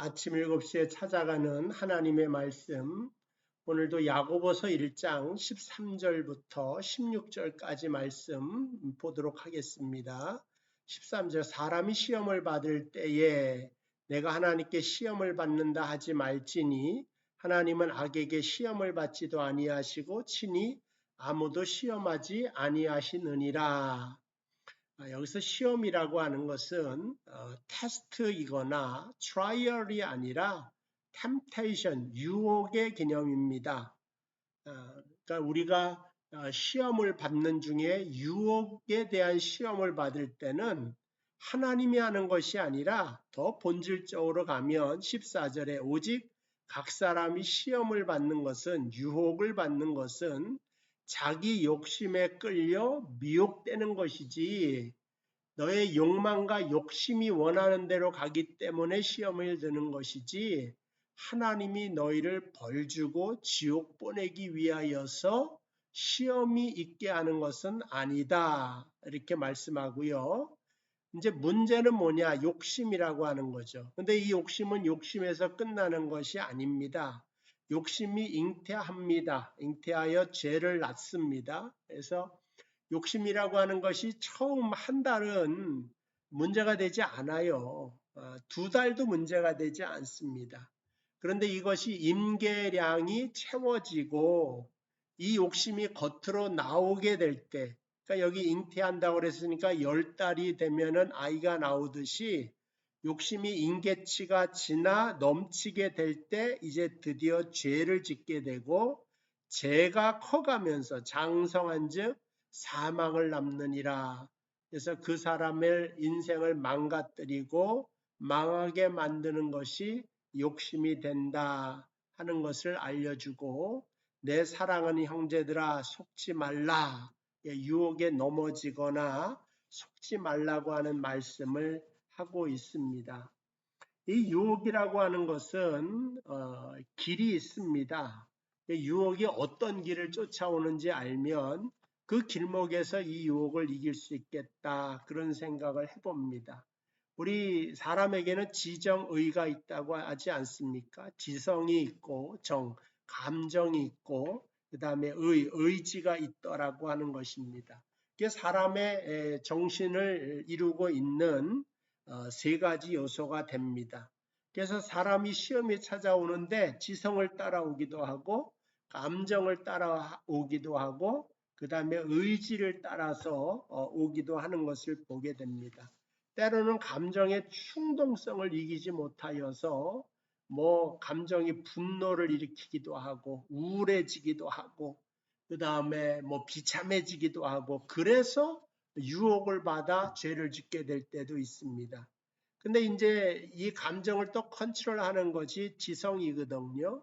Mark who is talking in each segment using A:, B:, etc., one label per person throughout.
A: 아침 7시에 찾아가는 하나님의 말씀, 오늘도 야고보서 1장 13절부터 16절까지 말씀 보도록 하겠습니다. 13절, 사람이 시험을 받을 때에 내가 하나님께 시험을 받는다 하지 말지니 하나님은 악에게 시험을 받지도 아니하시고 친히 아무도 시험하지 아니하시느니라. 여기서 시험이라고 하는 것은 테스트이거나 트라이얼이 아니라 템테이션, 유혹의 개념입니다. 그러니까 우리가 시험을 받는 중에 유혹에 대한 시험을 받을 때는 하나님이 하는 것이 아니라 더 본질적으로 가면 14절에 오직 각 사람이 시험을 받는 것은, 유혹을 받는 것은 자기 욕심에 끌려 미혹되는 것이지 너의 욕망과 욕심이 원하는 대로 가기 때문에 시험을 드는 것이지 하나님이 너희를 벌주고 지옥 보내기 위하여서 시험이 있게 하는 것은 아니다. 이렇게 말씀하고요. 이제 문제는 뭐냐? 욕심이라고 하는 거죠. 근데 이 욕심은 욕심에서 끝나는 것이 아닙니다. 욕심이 잉태합니다. 잉태하여 죄를 낳습니다. 그래서 욕심이라고 하는 것이 처음 한 달은 문제가 되지 않아요. 2달도 문제가 되지 않습니다. 그런데 이것이 임계량이 채워지고 이 욕심이 겉으로 나오게 될 때, 그러니까 여기 잉태한다고 그랬으니까 10달이 되면은 아이가 나오듯이 욕심이 임계치가 지나 넘치게 될 때 이제 드디어 죄를 짓게 되고 죄가 커가면서 장성한 즉 사망을 남느니라. 그래서 그 사람의 인생을 망가뜨리고 망하게 만드는 것이 욕심이 된다 하는 것을 알려주고, 내 사랑하는 형제들아 속지 말라, 유혹에 넘어지거나 속지 말라고 하는 말씀을 하고 있습니다. 이 유혹이라고 하는 것은 길이 있습니다. 유혹이 어떤 길을 쫓아오는지 알면 그 길목에서 이 유혹을 이길 수 있겠다, 그런 생각을 해봅니다. 우리 사람에게는 지정의가 있다고 하지 않습니까? 지성이 있고 감정이 있고 그 다음에 의지가 있더라고 하는 것입니다. 이게 사람의 정신을 이루고 있는 세 가지 요소가 됩니다. 그래서 사람이 시험이 찾아오는데 지성을 따라오기도 하고 감정을 따라오기도 하고 그 다음에 의지를 따라서 오기도 하는 것을 보게 됩니다. 때로는 감정의 충동성을 이기지 못하여서 감정이 분노를 일으키기도 하고 우울해지기도 하고 그 다음에 비참해지기도 하고, 그래서 유혹을 받아 죄를 짓게 될 때도 있습니다. 근데 이제 이 감정을 또 컨트롤하는 것이 지성이거든요.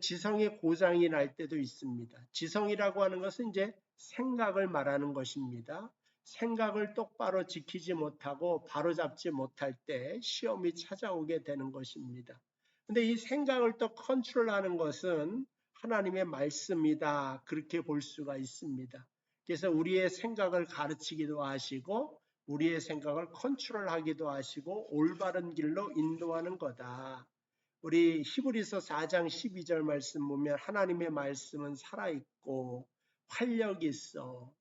A: 지성의 고장이 날 때도 있습니다. 지성이라고 하는 것은 이제 생각을 말하는 것입니다. 생각을 똑바로 지키지 못하고 바로잡지 못할 때 시험이 찾아오게 되는 것입니다. 근데 이 생각을 또 컨트롤하는 것은 하나님의 말씀이다, 그렇게 볼 수가 있습니다. 그래서 우리의 생각을 가르치기도 하시고 우리의 생각을 컨트롤하기도 하시고 올바른 길로 인도하는 거다. 우리 히브리서 4장 12절 말씀 보면 하나님의 말씀은 살아있고 활력이 있어.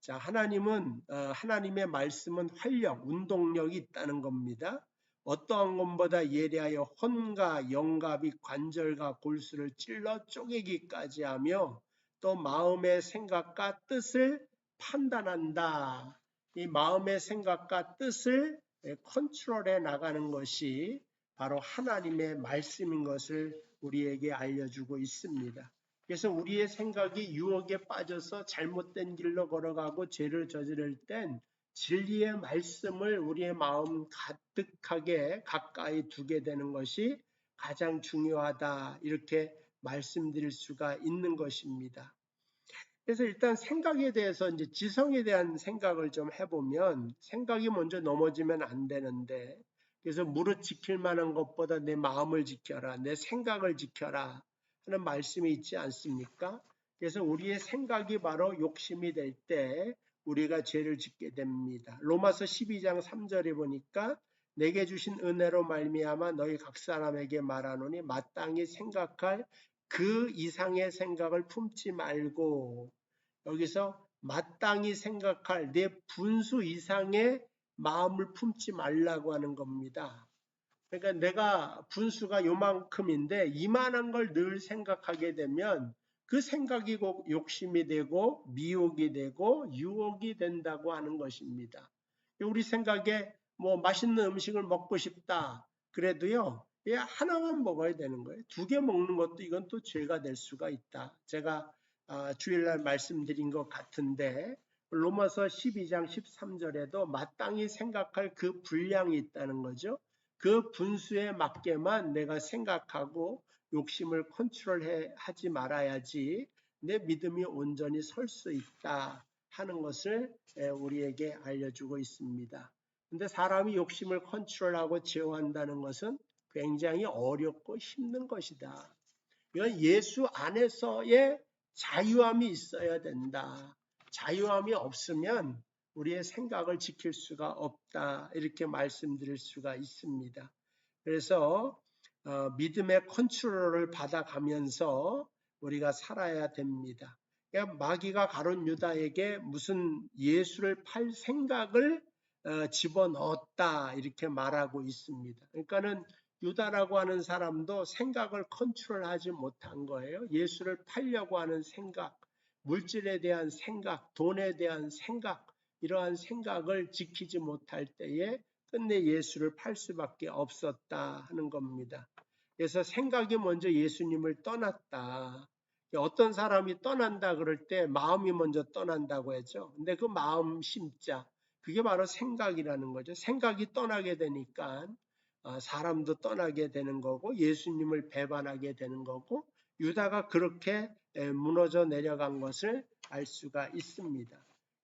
A: 자, 하나님의 말씀은 활력, 운동력이 있다는 겁니다. 어떠한 것보다 예리하여 혼과 영갑이 관절과 골수를 찔러 쪼개기까지 하며 또 마음의 생각과 뜻을 판단한다. 이 마음의 생각과 뜻을 컨트롤해 나가는 것이 바로 하나님의 말씀인 것을 우리에게 알려주고 있습니다. 그래서 우리의 생각이 유혹에 빠져서 잘못된 길로 걸어가고 죄를 저지를 땐 진리의 말씀을 우리의 마음 가득하게 가까이 두게 되는 것이 가장 중요하다, 이렇게 말씀드릴 수가 있는 것입니다. 그래서 일단 생각에 대해서 이제 지성에 대한 생각을 좀 해보면, 생각이 먼저 넘어지면 안 되는데, 그래서 무릇 지킬 만한 것보다 내 마음을 지켜라, 내 생각을 지켜라 하는 말씀이 있지 않습니까? 그래서 우리의 생각이 바로 욕심이 될 때 우리가 죄를 짓게 됩니다. 로마서 12장 3절에 보니까 내게 주신 은혜로 말미암아 너희 각 사람에게 말하노니 마땅히 생각할 그 이상의 생각을 품지 말고, 여기서 마땅히 생각할 내 분수 이상의 마음을 품지 말라고 하는 겁니다. 그러니까 내가 분수가 요만큼인데 이만한 걸 늘 생각하게 되면 그 생각이 곧 욕심이 되고 미혹이 되고 유혹이 된다고 하는 것입니다. 우리 생각에 뭐 맛있는 음식을 먹고 싶다 그래도요, 하나만 먹어야 되는 거예요. 2개 먹는 것도 이건 또 죄가 될 수가 있다. 제가 주일날 말씀드린 것 같은데 로마서 12장 13절에도 마땅히 생각할 그 분량이 있다는 거죠. 그 분수에 맞게만 내가 생각하고 욕심을 컨트롤하지 말아야지 내 믿음이 온전히 설 수 있다 하는 것을 우리에게 알려주고 있습니다. 근데 사람이 욕심을 컨트롤하고 제어한다는 것은 굉장히 어렵고 힘든 것이다. 이건 예수 안에서의 자유함이 있어야 된다. 자유함이 없으면 우리의 생각을 지킬 수가 없다. 이렇게 말씀드릴 수가 있습니다. 그래서 믿음의 컨트롤을 받아가면서 우리가 살아야 됩니다. 그러니까 마귀가 가룟 유다에게 무슨 예수를 팔 생각을 집어넣었다 이렇게 말하고 있습니다. 그러니까는 유다라고 하는 사람도 생각을 컨트롤하지 못한 거예요. 예수를 팔려고 하는 생각, 물질에 대한 생각, 돈에 대한 생각, 이러한 생각을 지키지 못할 때에 끝내 예수를 팔 수밖에 없었다 하는 겁니다. 그래서 생각이 먼저 예수님을 떠났다. 어떤 사람이 떠난다 그럴 때 마음이 먼저 떠난다고 했죠. 근데 그 마음 심자, 그게 바로 생각이라는 거죠. 생각이 떠나게 되니까 사람도 떠나게 되는 거고 예수님을 배반하게 되는 거고 유다가 그렇게 무너져 내려간 것을 알 수가 있습니다.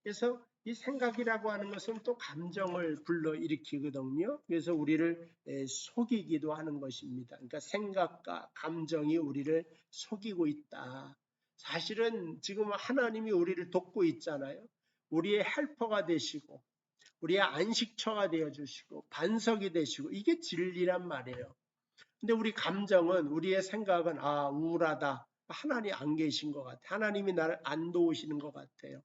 A: 그래서 이 생각이라고 하는 것은 또 감정을 불러일으키거든요. 그래서 우리를 속이기도 하는 것입니다. 그러니까 생각과 감정이 우리를 속이고 있다. 사실은 지금 하나님이 우리를 돕고 있잖아요. 우리의 헬퍼가 되시고 우리의 안식처가 되어주시고 반석이 되시고 이게 진리란 말이에요. 근데 우리 감정은 우리의 생각은 우울하다. 하나님 안 계신 것 같아. 하나님이 나를 안 도우시는 것 같아요.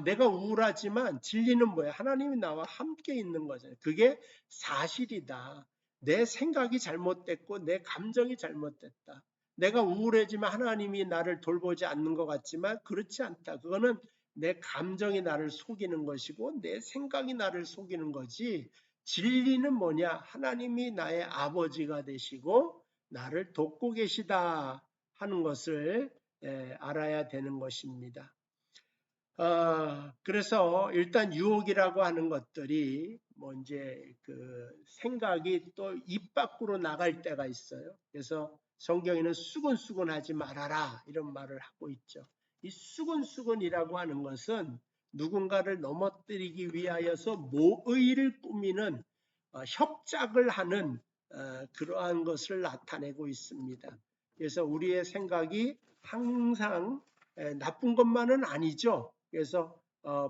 A: 내가 우울하지만 진리는 뭐야? 하나님이 나와 함께 있는 거잖아요. 그게 사실이다. 내 생각이 잘못됐고 내 감정이 잘못됐다. 내가 우울해지면 하나님이 나를 돌보지 않는 것 같지만 그렇지 않다. 그거는 내 감정이 나를 속이는 것이고 내 생각이 나를 속이는 거지. 진리는 뭐냐? 하나님이 나의 아버지가 되시고 나를 돕고 계시다 하는 것을 알아야 되는 것입니다. 그래서 일단 유혹이라고 하는 것들이 뭐 이제 그 생각이 또 입 밖으로 나갈 때가 있어요. 그래서 성경에는 수근수근하지 말아라 이런 말을 하고 있죠. 이 수근수근이라고 하는 것은 누군가를 넘어뜨리기 위하여서 모의를 꾸미는 협작을 하는 그러한 것을 나타내고 있습니다. 그래서 우리의 생각이 항상 나쁜 것만은 아니죠. 그래서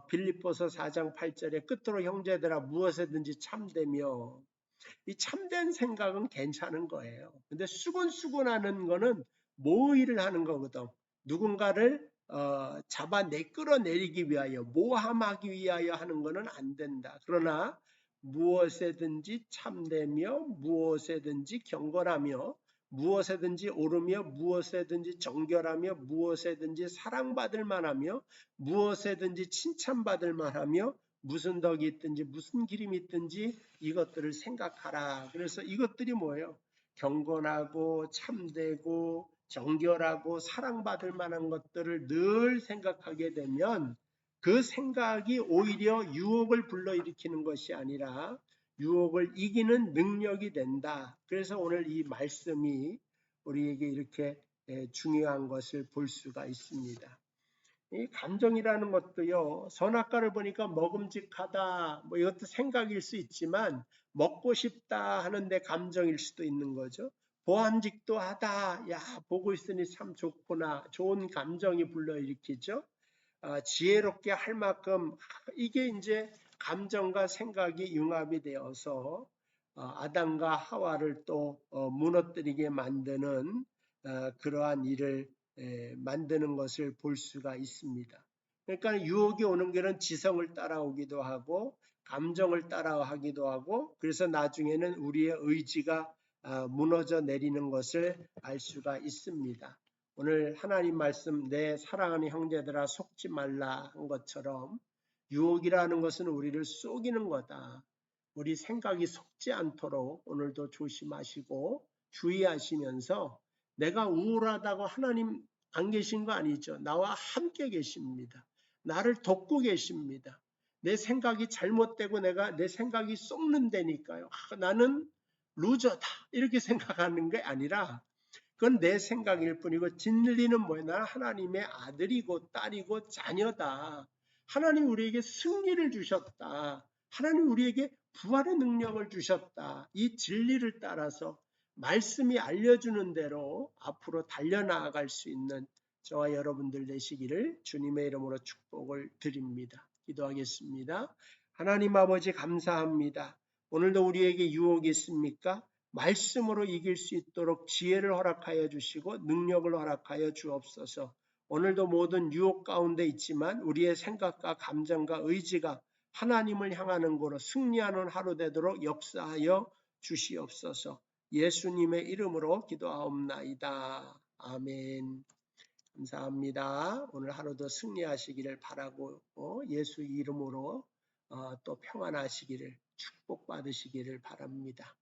A: 빌립보서 4장 8절에 끝으로 형제들아 무엇에든지 참되며 이 참된 생각은 괜찮은 거예요. 근데 수근수근하는 거는 모의를 하는 거거든. 누군가를 끌어내리기 위하여 모함하기 위하여 하는 거는 안 된다. 그러나 무엇에든지 참되며 무엇에든지 경건하며 무엇에든지 오르며 무엇에든지 정결하며 무엇에든지 사랑받을 만하며 무엇에든지 칭찬받을 만하며 무슨 덕이 있든지 무슨 기름이 있든지 이것들을 생각하라. 그래서 이것들이 뭐예요? 경건하고 참되고 정결하고 사랑받을 만한 것들을 늘 생각하게 되면 그 생각이 오히려 유혹을 불러일으키는 것이 아니라 유혹을 이기는 능력이 된다. 그래서 오늘 이 말씀이 우리에게 이렇게 중요한 것을 볼 수가 있습니다. 이 감정이라는 것도요, 선악과를 보니까 먹음직하다, 뭐 이것도 생각일 수 있지만 먹고 싶다 하는데 감정일 수도 있는 거죠. 보암직도 하다, 야, 보고 있으니 참 좋구나, 좋은 감정이 불러일으키죠. 지혜롭게 할 만큼 이게 이제 감정과 생각이 융합이 되어서 아담과 하와를 또 무너뜨리게 만드는 그러한 일을 만드는 것을 볼 수가 있습니다. 그러니까 유혹이 오는 게는 지성을 따라오기도 하고 감정을 따라하기도 하고 그래서 나중에는 우리의 의지가 무너져 내리는 것을 알 수가 있습니다. 오늘 하나님 말씀 내 사랑하는 형제들아 속지 말라 한 것처럼 유혹이라는 것은 우리를 속이는 거다. 우리 생각이 속지 않도록 오늘도 조심하시고 주의하시면서 내가 우울하다고 하나님 안 계신 거 아니죠. 나와 함께 계십니다. 나를 돕고 계십니다. 내 생각이 잘못되고 내 생각이 썩는다니까요. 나는 루저다 이렇게 생각하는 게 아니라 그건 내 생각일 뿐이고 진리는 뭐야? 나는 하나님의 아들이고 딸이고 자녀다. 하나님 우리에게 승리를 주셨다. 하나님 우리에게 부활의 능력을 주셨다. 이 진리를 따라서 말씀이 알려주는 대로 앞으로 달려나갈 수 있는 저와 여러분들 되시기를 주님의 이름으로 축복을 드립니다. 기도하겠습니다. 하나님 아버지 감사합니다. 오늘도 우리에게 유혹이 있습니까? 말씀으로 이길 수 있도록 지혜를 허락하여 주시고 능력을 허락하여 주옵소서. 오늘도 모든 유혹 가운데 있지만 우리의 생각과 감정과 의지가 하나님을 향하는 거로 승리하는 하루 되도록 역사하여 주시옵소서. 예수님의 이름으로 기도하옵나이다. 아멘. 감사합니다. 오늘 하루도 승리하시기를 바라고 예수 이름으로 또 평안하시기를 축복받으시기를 바랍니다.